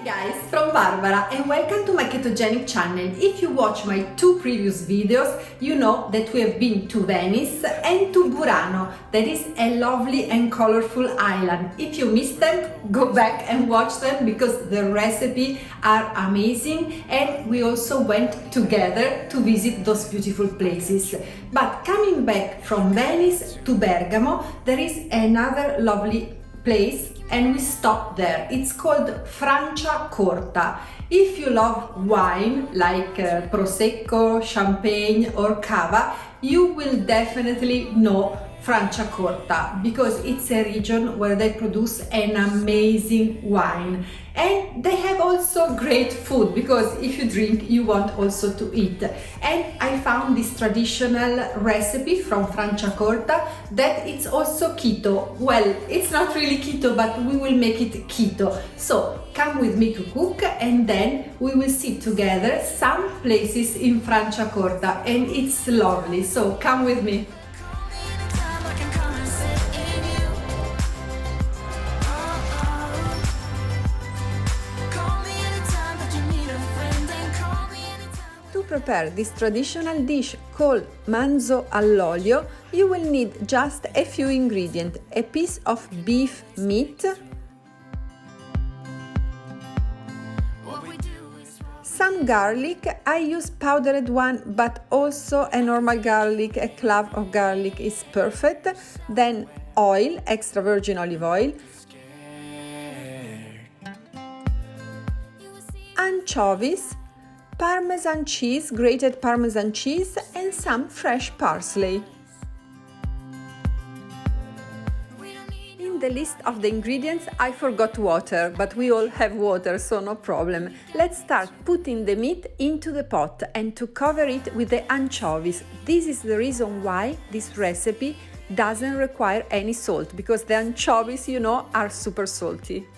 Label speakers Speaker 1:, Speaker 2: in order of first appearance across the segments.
Speaker 1: Hey guys, from Barbara and welcome to my ketogenic channel. If you watch my two previous videos, you know that we have been to Venice and to Burano, that is a lovely and colorful island. If you missed them, go back and watch them because the recipes are amazing and we also went together to visit those beautiful places. But coming back from Venice to Bergamo, there is another lovely place and we stopped there. It's called Franciacorta. If you love wine like Prosecco, Champagne or Cava, you will definitely know Franciacorta because it's a region where they produce an amazing wine. And they have also great food because if you drink, you want also to eat. And I found this traditional recipe from Franciacorta that it's also keto. Well, it's not really keto, but we will make it keto. So come with me to cook and then we will see together some places in Franciacorta and it's lovely. So come with me. To prepare this traditional dish called manzo all'olio, you will need just a few ingredients: a piece of beef meat, some garlic. I use powdered one, but also a normal garlic, a clove of garlic is perfect. Then oil, extra virgin olive oil, anchovies, parmesan cheese, grated parmesan cheese, and some fresh parsley. In the list of the ingredients, I forgot water, but we all have water, so no problem. Let's start putting the meat into the pot and to cover it with the anchovies. This is the reason why this recipe doesn't require any salt, because the anchovies, you know, are super salty.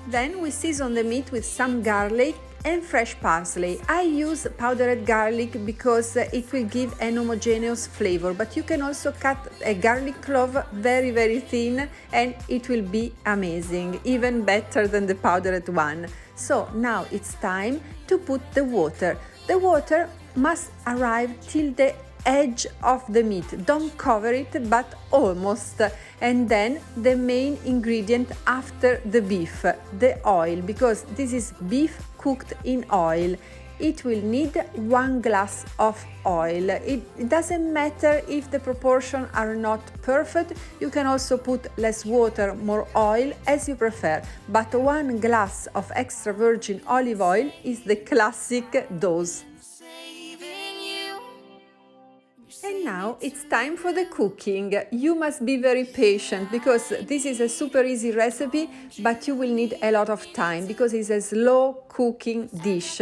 Speaker 1: Then we season the meat with some garlic and fresh parsley. I use powdered garlic because it will give an homogeneous flavor, but you can also cut a garlic clove very thin and it will be amazing, even better than the powdered one. So now it's time to put the water. The water must arrive till the edge of the meat. Don't cover it, but almost. And then the main ingredient after the beef, the oil, because this is beef cooked in oil. It will need 1 glass of oil. It doesn't matter if the proportions are not perfect. You can also put less water, more oil, as you prefer. But 1 glass of extra virgin olive oil is the classic dose. And now it's time for the cooking. You must be very patient because this is a super easy recipe, but you will need a lot of time because it's a slow cooking dish.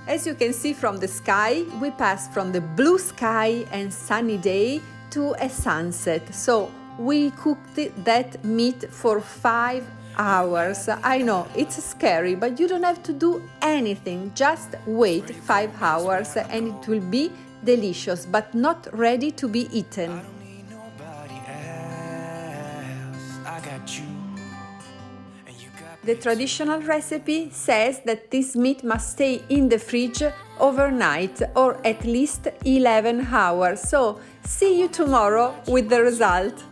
Speaker 1: As you can see from the sky, we pass from the blue sky and sunny day to a sunset. So we cooked that meat for 5 hours. I know it's scary, but you don't have to do anything. Just wait 5 hours and it will be delicious, but not ready to be eaten. The traditional recipe says that this meat must stay in the fridge overnight or at least 11 hours. So see you tomorrow with the result.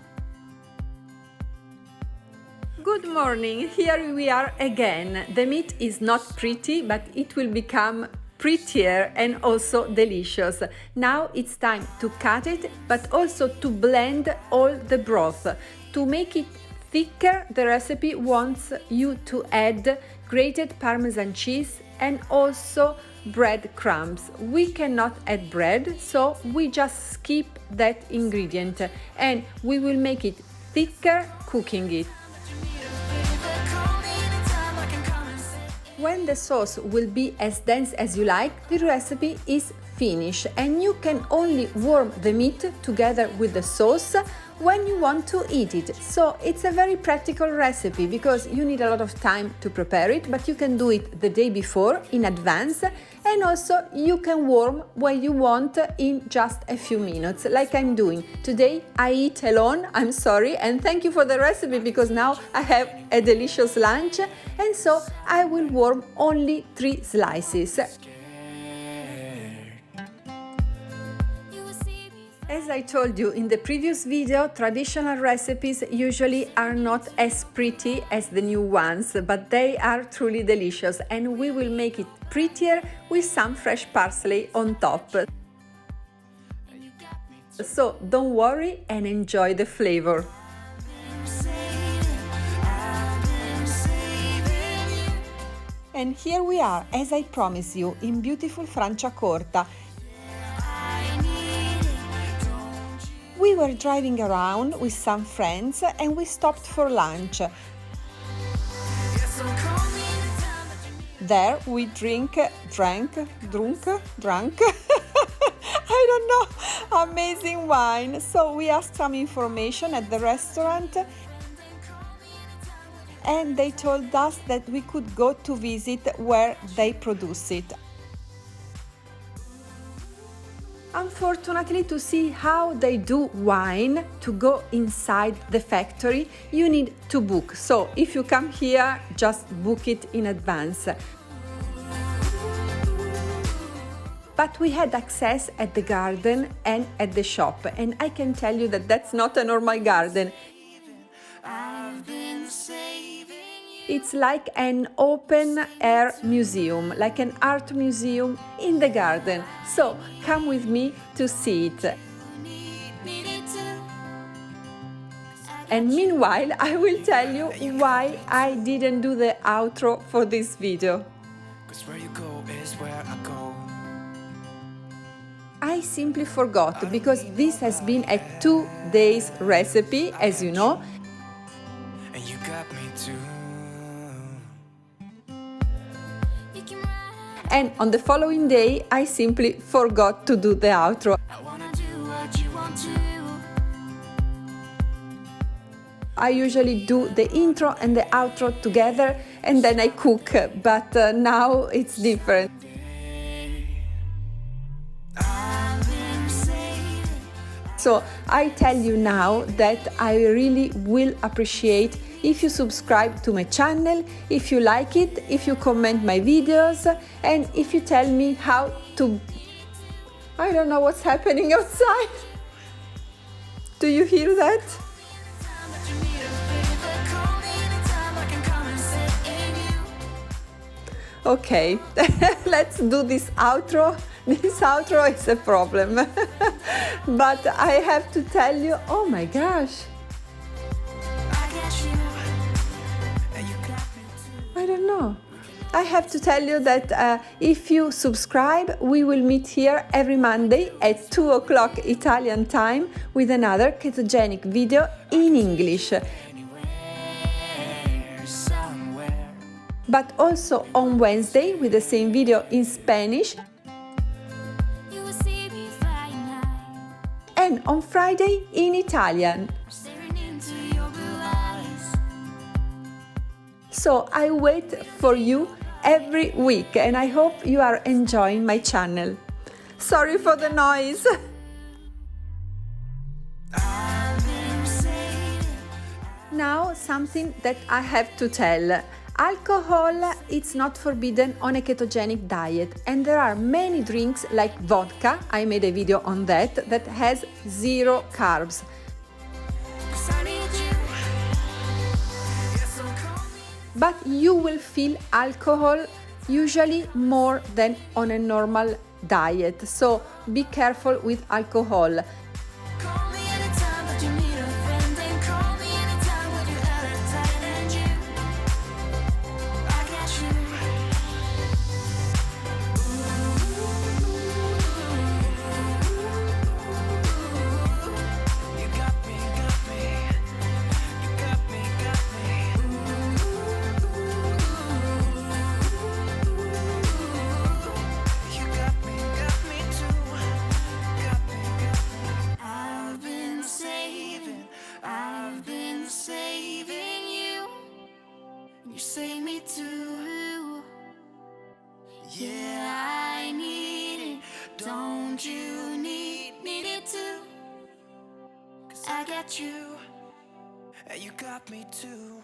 Speaker 1: Good morning, here we are again. The meat is not pretty, but it will become prettier and also delicious. Now it's time to cut it, but also to blend all the broth. To make it thicker, the recipe wants you to add grated parmesan cheese and also breadcrumbs. We cannot add bread, so we just skip that ingredient and we will make it thicker cooking it. When the sauce will be as dense as you like, the recipe is finish, and you can only warm the meat together with the sauce when you want to eat it. So it's a very practical recipe because you need a lot of time to prepare it, but you can do it the day before in advance, and also you can warm when you want in just a few minutes, like I'm doing. Today I eat alone, I'm sorry, and thank you for the recipe because now I have a delicious lunch, and so I will warm only 3 slices. As I told you in the previous video, traditional recipes usually are not as pretty as the new ones, but they are truly delicious, and we will make it prettier with some fresh parsley on top. So don't worry and enjoy the flavor. And here we are, as I promised you, in beautiful Franciacorta. We were driving around with some friends and we stopped for lunch. There we drank, I don't know, amazing wine. So we asked some information at the restaurant and they told us that we could go to visit where they produce it. Unfortunately, to see how they do wine, to go inside the factory, you need to book. So if you come here, just book it in advance. But we had access at the garden and at the shop, and I can tell you that that's not a normal garden. It's like an open-air museum, like an art museum in the garden. So come with me to see it. And meanwhile, I will tell you why I didn't do the outro for this video. I simply forgot because this has been a 2 days recipe, as you know. And you got me too. And on the following day, I simply forgot to do the outro. I usually do the intro and the outro together and then I cook, but now it's different. So I tell you now that I really will appreciate if you subscribe to my channel, if you like it, if you comment my videos, and if you tell me how to... I don't know what's happening outside. Do you hear that? Okay, let's do this outro. This outro is a problem. But I have to tell you, oh my gosh. I don't know. I have to tell you that if you subscribe, we will meet here every Monday at 2 o'clock Italian time with another ketogenic video in English. But also on Wednesday with the same video in Spanish. And on Friday in Italian. So I wait for you every week and I hope you are enjoying my channel. Sorry for the noise. Now something that I have to tell. Alcohol is not forbidden on a ketogenic diet, and there are many drinks like vodka, I made a video on that has 0 carbs. But you will feel alcohol usually more than on a normal diet, so be careful with alcohol.
Speaker 2: You got me too. get you, and you got me too.